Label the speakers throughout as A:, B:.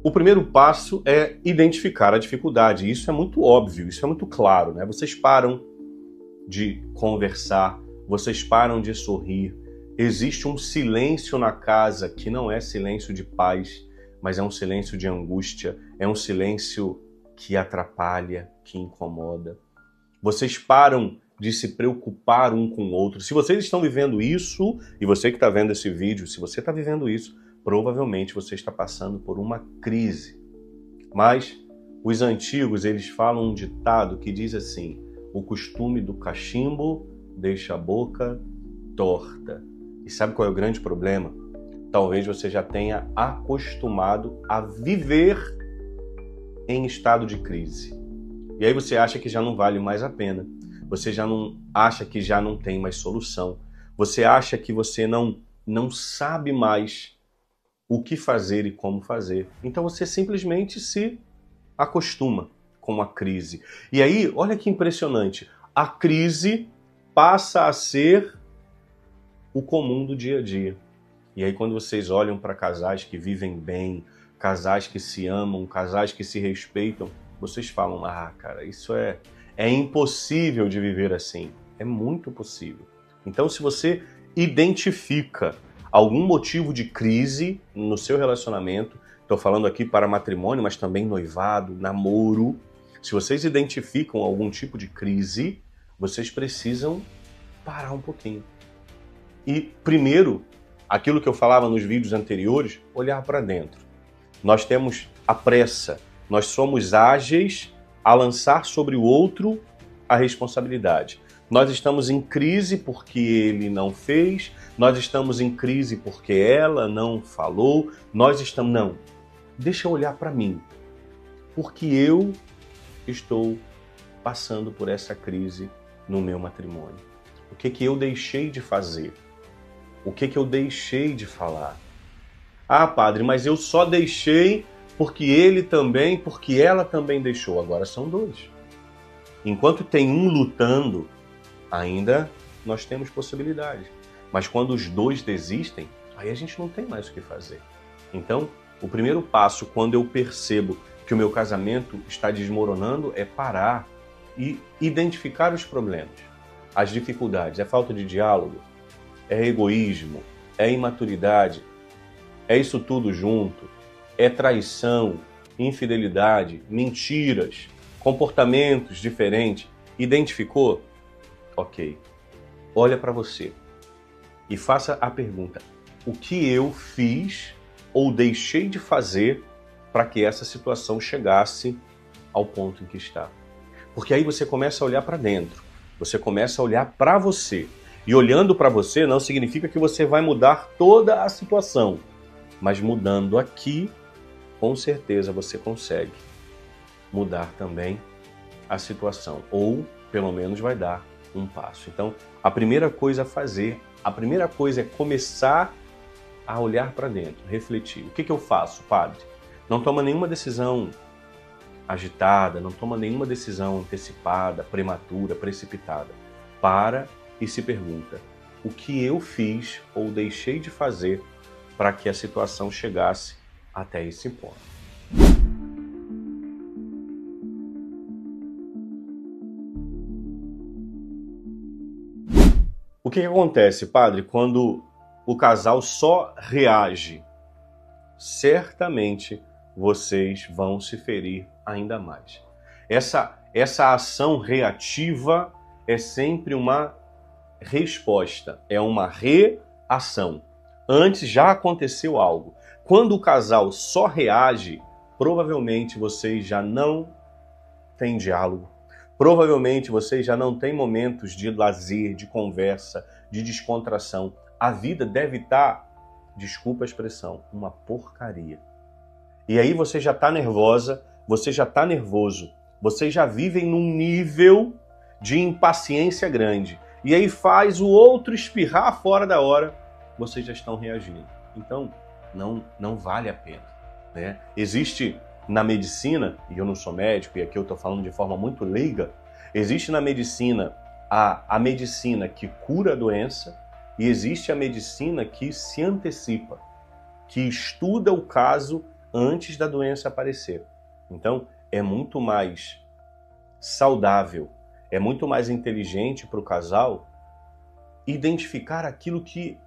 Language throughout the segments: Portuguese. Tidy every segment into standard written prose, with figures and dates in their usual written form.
A: O primeiro passo é identificar a dificuldade. Isso é muito óbvio, isso é muito claro, né? Vocês param de conversar, vocês param de sorrir. Existe um silêncio na casa que não é silêncio de paz, mas é um silêncio de angústia, é um silêncio que atrapalha, que incomoda. Vocês param de se preocupar um com o outro. Se vocês estão vivendo isso, e você que está vendo esse vídeo, se você está vivendo isso, provavelmente você está passando por uma crise. Mas os antigos, eles falam um ditado que diz assim: o costume do cachimbo deixa a boca torta. E sabe qual é o grande problema? Talvez você já tenha acostumado a viver em estado de crise. E aí você acha que já não vale mais a pena. Você já não acha que já não tem mais solução. Você acha que você não sabe mais o que fazer e como fazer. Então você simplesmente se acostuma com a crise. E aí, olha que impressionante. A crise passa a ser o comum do dia a dia. E aí quando vocês olham para casais que vivem bem, casais que se amam, casais que se respeitam, vocês falam: ah, cara, isso é impossível de viver assim. É muito possível. Então, se você identifica algum motivo de crise no seu relacionamento, estou falando aqui para matrimônio, mas também noivado, namoro, se vocês identificam algum tipo de crise, vocês precisam parar um pouquinho. E, primeiro, aquilo que eu falava nos vídeos anteriores, olhar para dentro. Nós temos a pressa, nós somos ágeis a lançar sobre o outro a responsabilidade. Nós estamos em crise porque ele não fez, nós estamos em crise porque ela não falou, nós estamos... Não, deixa eu olhar para mim, porque eu estou passando por essa crise no meu matrimônio. O que eu deixei de fazer? O que eu deixei de falar? Ah, padre, mas eu só deixei porque ele também, porque ela também deixou. Agora são dois. Enquanto tem um lutando, ainda nós temos possibilidade. Mas quando os dois desistem, aí a gente não tem mais o que fazer. Então, o primeiro passo, quando eu percebo que o meu casamento está desmoronando, é parar e identificar os problemas, as dificuldades. É falta de diálogo? É egoísmo? É imaturidade? É isso tudo junto? É traição, infidelidade, mentiras, comportamentos diferentes? Identificou? Ok. Olha para você e faça a pergunta: o que eu fiz ou deixei de fazer para que essa situação chegasse ao ponto em que está? Porque aí você começa a olhar para dentro, você começa a olhar para você. E olhando para você não significa que você vai mudar toda a situação, mas mudando aqui, com certeza você consegue mudar também a situação, ou pelo menos vai dar um passo. Então, a primeira coisa a fazer, a primeira coisa é começar a olhar para dentro, refletir. O que eu faço, padre? Não toma nenhuma decisão agitada, não toma nenhuma decisão antecipada, prematura, precipitada. Para e se pergunta: o que eu fiz ou deixei de fazer para que a situação chegasse até esse ponto? O que acontece, padre, quando o casal só reage? Certamente vocês vão se ferir ainda mais. Essa ação reativa é sempre uma resposta, é uma reação. Antes já aconteceu algo. Quando o casal só reage, provavelmente vocês já não têm diálogo. Provavelmente vocês já não têm momentos de lazer, de conversa, de descontração. A vida deve estar, desculpa a expressão, uma porcaria. E aí você já está nervosa, você já está nervoso, vocês já vivem num nível de impaciência grande. E aí faz o outro espirrar fora da hora, vocês já estão reagindo. Então, não vale a pena, né? Existe na medicina, e eu não sou médico, e aqui eu estou falando de forma muito leiga, existe na medicina a medicina que cura a doença e existe a medicina que se antecipa, que estuda o caso antes da doença aparecer. Então, é muito mais saudável, é muito mais inteligente para o casal identificar aquilo que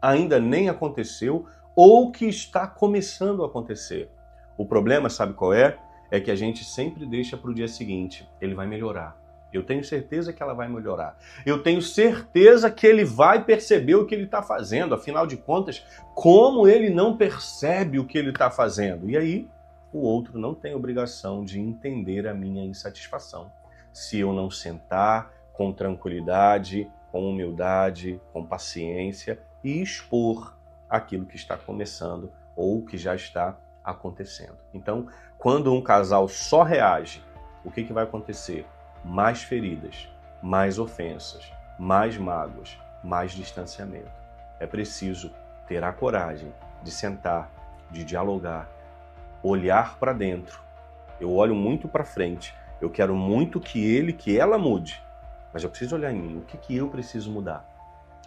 A: ainda nem aconteceu ou que está começando a acontecer. O problema, sabe qual é? É que a gente sempre deixa para o dia seguinte. Ele vai melhorar. Eu tenho certeza que ela vai melhorar. Eu tenho certeza que ele vai perceber o que ele está fazendo. Afinal de contas, como ele não percebe o que ele está fazendo? E aí, o outro não tem obrigação de entender a minha insatisfação. Se eu não sentar com tranquilidade, com humildade, com paciência e expor aquilo que está começando ou que já está acontecendo. Então, quando um casal só reage, o que vai acontecer? Mais feridas, mais ofensas, mais mágoas, mais distanciamento. É preciso ter a coragem de sentar, de dialogar, olhar para dentro. Eu olho muito para frente, eu quero muito que ela mude, mas eu preciso olhar em mim. O que eu preciso mudar?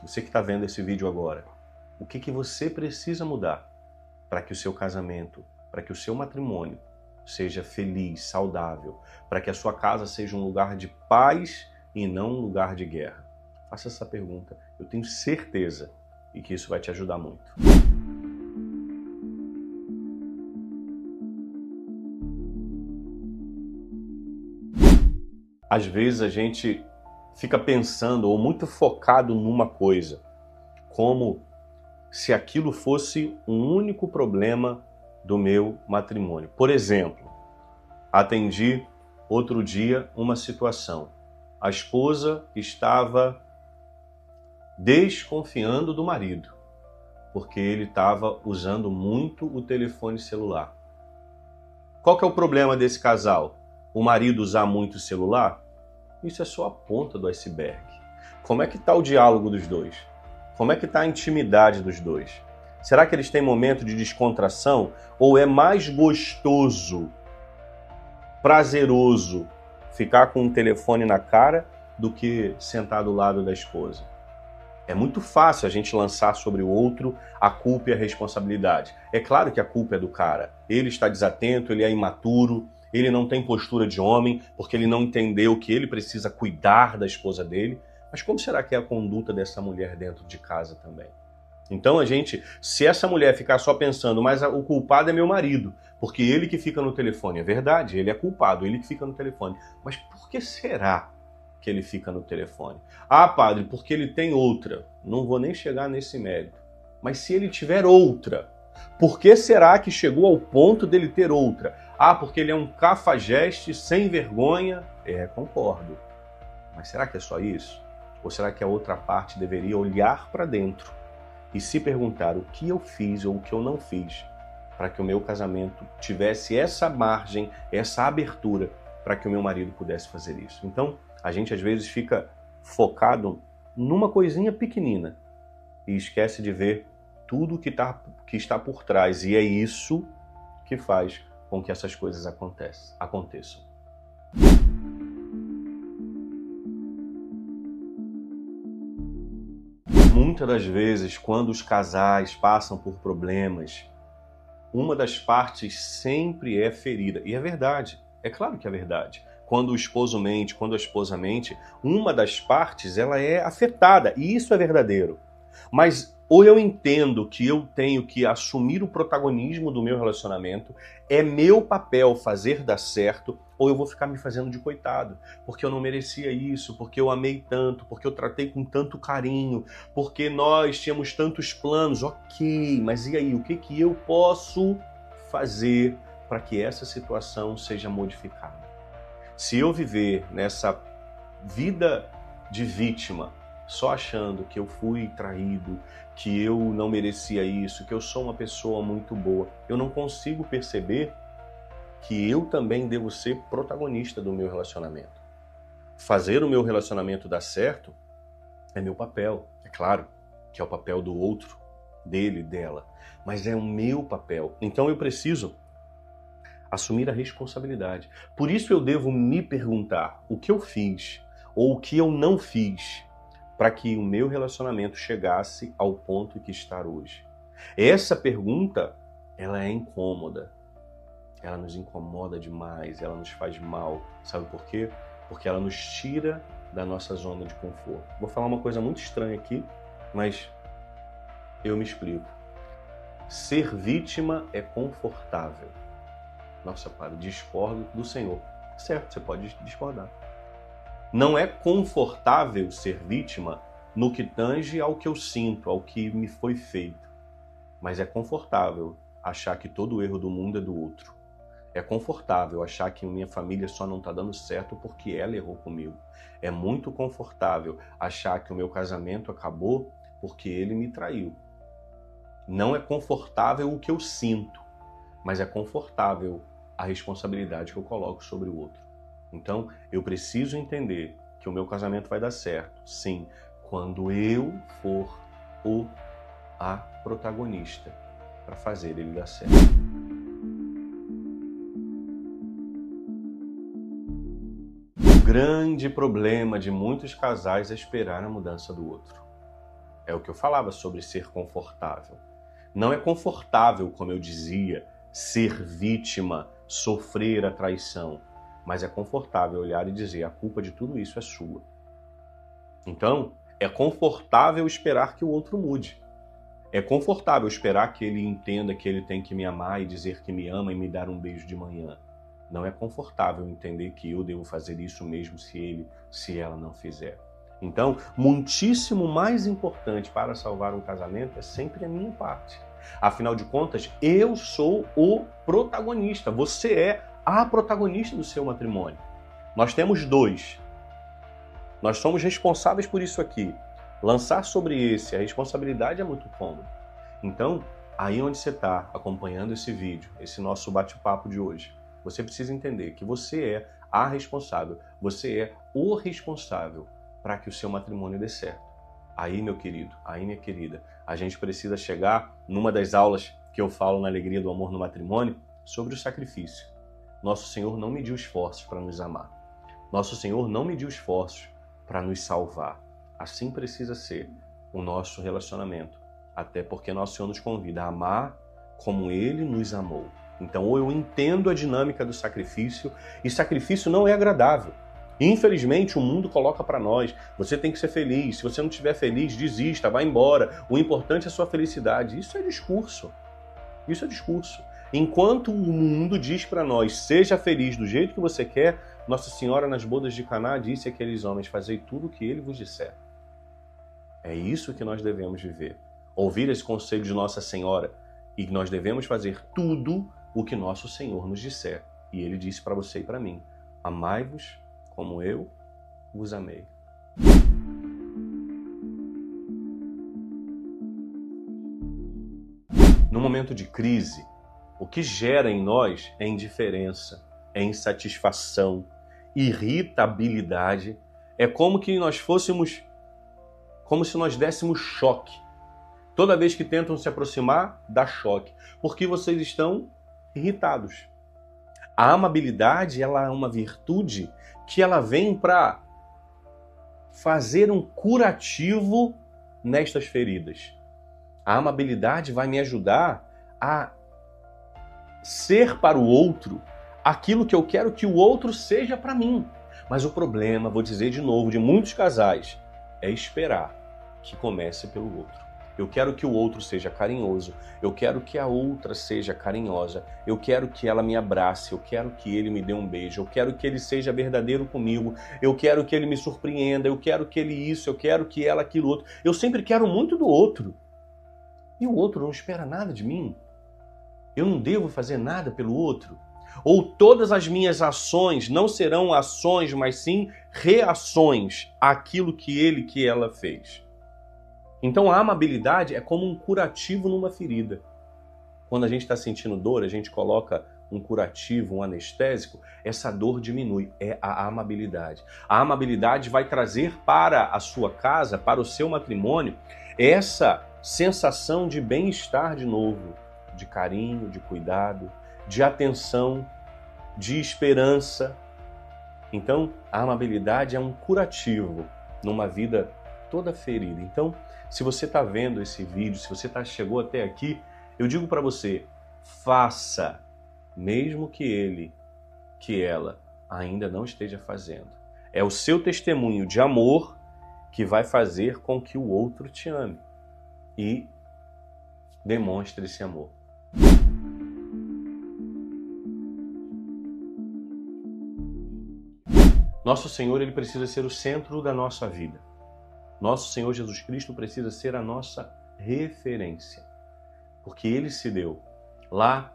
A: Você que está vendo esse vídeo agora, o que você precisa mudar para que o seu casamento, para que o seu matrimônio seja feliz, saudável, para que a sua casa seja um lugar de paz e não um lugar de guerra? Faça essa pergunta. Eu tenho certeza e que isso vai te ajudar muito. Às vezes a gente fica pensando ou muito focado numa coisa, como se aquilo fosse um único problema do meu matrimônio. Por exemplo, atendi outro dia uma situação. A esposa estava desconfiando do marido, porque ele estava usando muito o telefone celular. Qual que é o problema desse casal? O marido usar muito o celular? Isso é só a ponta do iceberg. Como é que está o diálogo dos dois? Como é que está a intimidade dos dois? Será que eles têm momento de descontração? Ou é mais gostoso, prazeroso ficar com um telefone na cara do que sentar do lado da esposa? É muito fácil a gente lançar sobre o outro a culpa e a responsabilidade. É claro que a culpa é do cara. Ele está desatento, ele é imaturo, ele não tem postura de homem, porque ele não entendeu que ele precisa cuidar da esposa dele. Mas como será que é a conduta dessa mulher dentro de casa também? Então se essa mulher ficar só pensando, mas o culpado é meu marido, porque ele que fica no telefone. É verdade, ele é culpado, ele que fica no telefone. Mas por que será que ele fica no telefone? Ah, padre, porque ele tem outra. Não vou nem chegar nesse mérito. Mas se ele tiver outra, por que será que chegou ao ponto dele ter outra? Ah, porque ele é um cafajeste sem vergonha. Concordo. Mas será que é só isso? Ou será que a outra parte deveria olhar para dentro e se perguntar o que eu fiz ou o que eu não fiz para que o meu casamento tivesse essa margem, essa abertura para que o meu marido pudesse fazer isso? Então, a gente às vezes fica focado numa coisinha pequenina e esquece de ver tudo que está por trás. E é isso que faz com que essas coisas aconteçam. Muitas das vezes, quando os casais passam por problemas, uma das partes sempre é ferida. E é verdade, é claro que é verdade. Quando o esposo mente, quando a esposa mente, uma das partes ela é afetada, e isso é verdadeiro. Mas ou eu entendo que eu tenho que assumir o protagonismo do meu relacionamento, é meu papel fazer dar certo, ou eu vou ficar me fazendo de coitado, porque eu não merecia isso, porque eu amei tanto, porque eu tratei com tanto carinho, porque nós tínhamos tantos planos. Ok, mas e aí, o que eu posso fazer para que essa situação seja modificada? Se eu viver nessa vida de vítima, só achando que eu fui traído, que eu não merecia isso, que eu sou uma pessoa muito boa, eu não consigo perceber que eu também devo ser protagonista do meu relacionamento. Fazer o meu relacionamento dar certo é meu papel. É claro que é o papel do outro, dele, dela, mas é o meu papel. Então eu preciso assumir a responsabilidade. Por isso eu devo me perguntar o que eu fiz ou o que eu não fiz para que o meu relacionamento chegasse ao ponto que está hoje. Essa pergunta, ela é incômoda. ela nos incomoda demais, ela nos faz mal. Sabe por quê? Porque ela nos tira da nossa zona de conforto. Vou falar uma coisa muito estranha aqui, mas eu me explico. Ser vítima é confortável. Nossa, padre, discordo do Senhor. Certo, você pode discordar. Não é confortável ser vítima no que tange ao que eu sinto, ao que me foi feito. Mas é confortável achar que todo o erro do mundo é do outro. É confortável achar que minha família só não está dando certo porque ela errou comigo. É muito confortável achar que o meu casamento acabou porque ele me traiu. Não é confortável o que eu sinto, mas é confortável a responsabilidade que eu coloco sobre o outro. Então, eu preciso entender que o meu casamento vai dar certo, sim, quando eu for a protagonista para fazer ele dar certo. O grande problema de muitos casais é esperar a mudança do outro. É o que eu falava sobre ser confortável. Não é confortável, como eu dizia, ser vítima, sofrer a traição, mas é confortável olhar e dizer: a culpa de tudo isso é sua. Então, é confortável esperar que o outro mude. É confortável esperar que ele entenda que ele tem que me amar e dizer que me ama e me dar um beijo de manhã. Não é confortável entender que eu devo fazer isso mesmo se ela não fizer. Então, muitíssimo mais importante para salvar um casamento é sempre a minha parte. Afinal de contas, eu sou o protagonista. Você é a protagonista do seu matrimônio. Nós temos dois. Nós somos responsáveis por isso aqui. Lançar sobre esse a responsabilidade é muito cômodo. Então, aí onde você está acompanhando esse vídeo, esse nosso bate-papo de hoje, você precisa entender que você é a responsável, você é o responsável para que o seu matrimônio dê certo. Aí, meu querido, aí, minha querida, a gente precisa chegar numa das aulas que eu falo na Alegria do Amor no Matrimônio sobre o sacrifício. Nosso Senhor não mediu esforços para nos amar. Nosso Senhor não mediu esforços para nos salvar. Assim precisa ser o nosso relacionamento. Até porque nosso Senhor nos convida a amar como Ele nos amou. Então, ou eu entendo a dinâmica do sacrifício, e sacrifício não é agradável. Infelizmente, o mundo coloca para nós: você tem que ser feliz, se você não estiver feliz, desista, vá embora, o importante é a sua felicidade. Isso é discurso. Isso é discurso. Enquanto o mundo diz para nós: seja feliz do jeito que você quer, Nossa Senhora nas bodas de Caná disse àqueles homens: fazei tudo o que Ele vos disser. É isso que nós devemos viver. Ouvir esse conselho de Nossa Senhora, e nós devemos fazer tudo o que nosso Senhor nos disser. E Ele disse para você e para mim: amai-vos como eu vos amei. No momento de crise, o que gera em nós é indiferença, é insatisfação, irritabilidade. É como que nós fôssemos, como se nós dessemos choque. Toda vez que tentam se aproximar, dá choque, porque vocês estão irritados. A amabilidade, ela é uma virtude que ela vem para fazer um curativo nestas feridas. A amabilidade vai me ajudar a ser para o outro aquilo que eu quero que o outro seja para mim. Mas o problema, vou dizer de novo, de muitos casais, é esperar que comece pelo outro. Eu quero que o outro seja carinhoso, eu quero que a outra seja carinhosa, eu quero que ela me abrace, eu quero que ele me dê um beijo, eu quero que ele seja verdadeiro comigo, eu quero que ele me surpreenda, eu quero que ele isso, eu quero que ela aquilo outro. Eu sempre quero muito do outro. E o outro não espera nada de mim. Eu não devo fazer nada pelo outro. Ou todas as minhas ações não serão ações, mas sim reações àquilo que ele, que ela fez. Então a amabilidade é como um curativo numa ferida. Quando a gente está sentindo dor, a gente coloca um curativo, um anestésico, essa dor diminui. É a amabilidade. A amabilidade vai trazer para a sua casa, para o seu matrimônio, essa sensação de bem-estar de novo, de carinho, de cuidado, de atenção, de esperança. Então, a amabilidade é um curativo numa vida toda ferida. Então, se você está vendo esse vídeo, se você chegou até aqui, eu digo para você: faça, mesmo que ele, que ela ainda não esteja fazendo. É o seu testemunho de amor que vai fazer com que o outro te ame e demonstre esse amor. Nosso Senhor, ele precisa ser o centro da nossa vida. Nosso Senhor Jesus Cristo precisa ser a nossa referência, porque ele se deu lá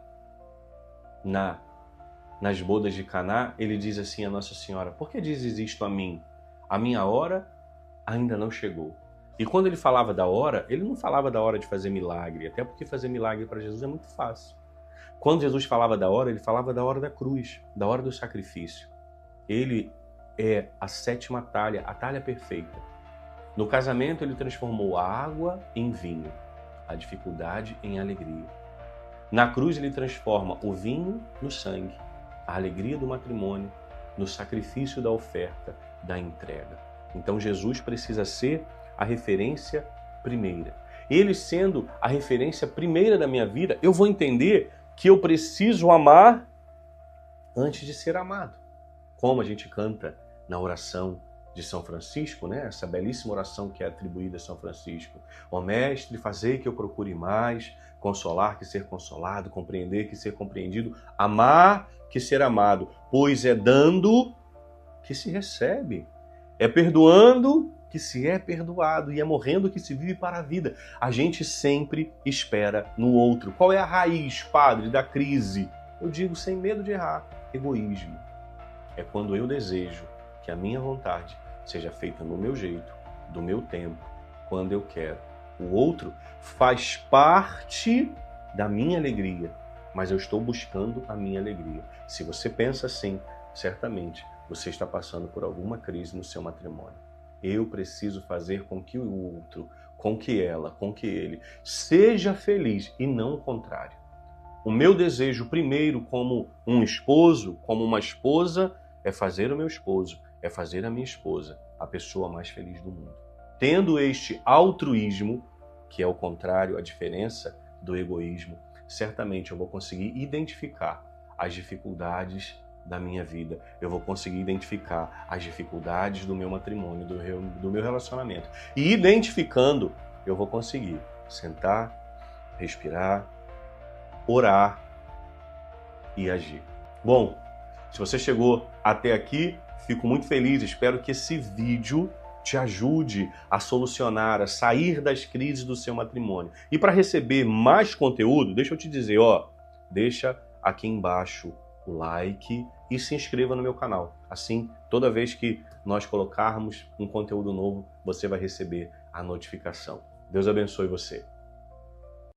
A: nas bodas de Caná. Ele diz assim a Nossa Senhora: por que dizes isto a mim? A minha hora ainda não chegou. E quando ele falava da hora, ele não falava da hora de fazer milagre, até porque fazer milagre para Jesus é muito fácil. Quando Jesus falava da hora, ele falava da hora da cruz, da hora do sacrifício. Ele é a sétima talha, a talha perfeita. No casamento, ele transformou a água em vinho, a dificuldade em alegria. Na cruz, ele transforma o vinho no sangue, a alegria do matrimônio no sacrifício da oferta, da entrega. Então, Jesus precisa ser a referência primeira. Ele sendo a referência primeira da minha vida, eu vou entender que eu preciso amar antes de ser amado. Como a gente canta na oração de São Francisco, né? Essa belíssima oração que é atribuída a São Francisco. Ó Mestre, fazei que eu procure mais, consolar que ser consolado, compreender que ser compreendido, amar que ser amado, pois é dando que se recebe, é perdoando que se é perdoado e é morrendo que se vive para a vida. A gente sempre espera no outro. Qual é a raiz, padre, da crise? Eu digo sem medo de errar, egoísmo. É quando eu desejo que a minha vontade seja feita no meu jeito, do meu tempo, quando eu quero. O outro faz parte da minha alegria, mas eu estou buscando a minha alegria. Se você pensa assim, certamente você está passando por alguma crise no seu matrimônio. Eu preciso fazer com que o outro, com que ela, com que ele seja feliz e não o contrário. O meu desejo primeiro como um esposo, como uma esposa, é fazer o meu esposo, é fazer a minha esposa a pessoa mais feliz do mundo. Tendo este altruísmo, que é o contrário, a diferença do egoísmo, certamente eu vou conseguir identificar as dificuldades da minha vida. Eu vou conseguir identificar as dificuldades do meu matrimônio, do meu relacionamento. E identificando, eu vou conseguir sentar, respirar, orar e agir. Bom, se você chegou até aqui, fico muito feliz. Espero que esse vídeo te ajude a solucionar, a sair das crises do seu matrimônio. E para receber mais conteúdo, deixa eu te dizer, deixa aqui embaixo o like e se inscreva no meu canal. Assim, toda vez que nós colocarmos um conteúdo novo, você vai receber a notificação. Deus abençoe você.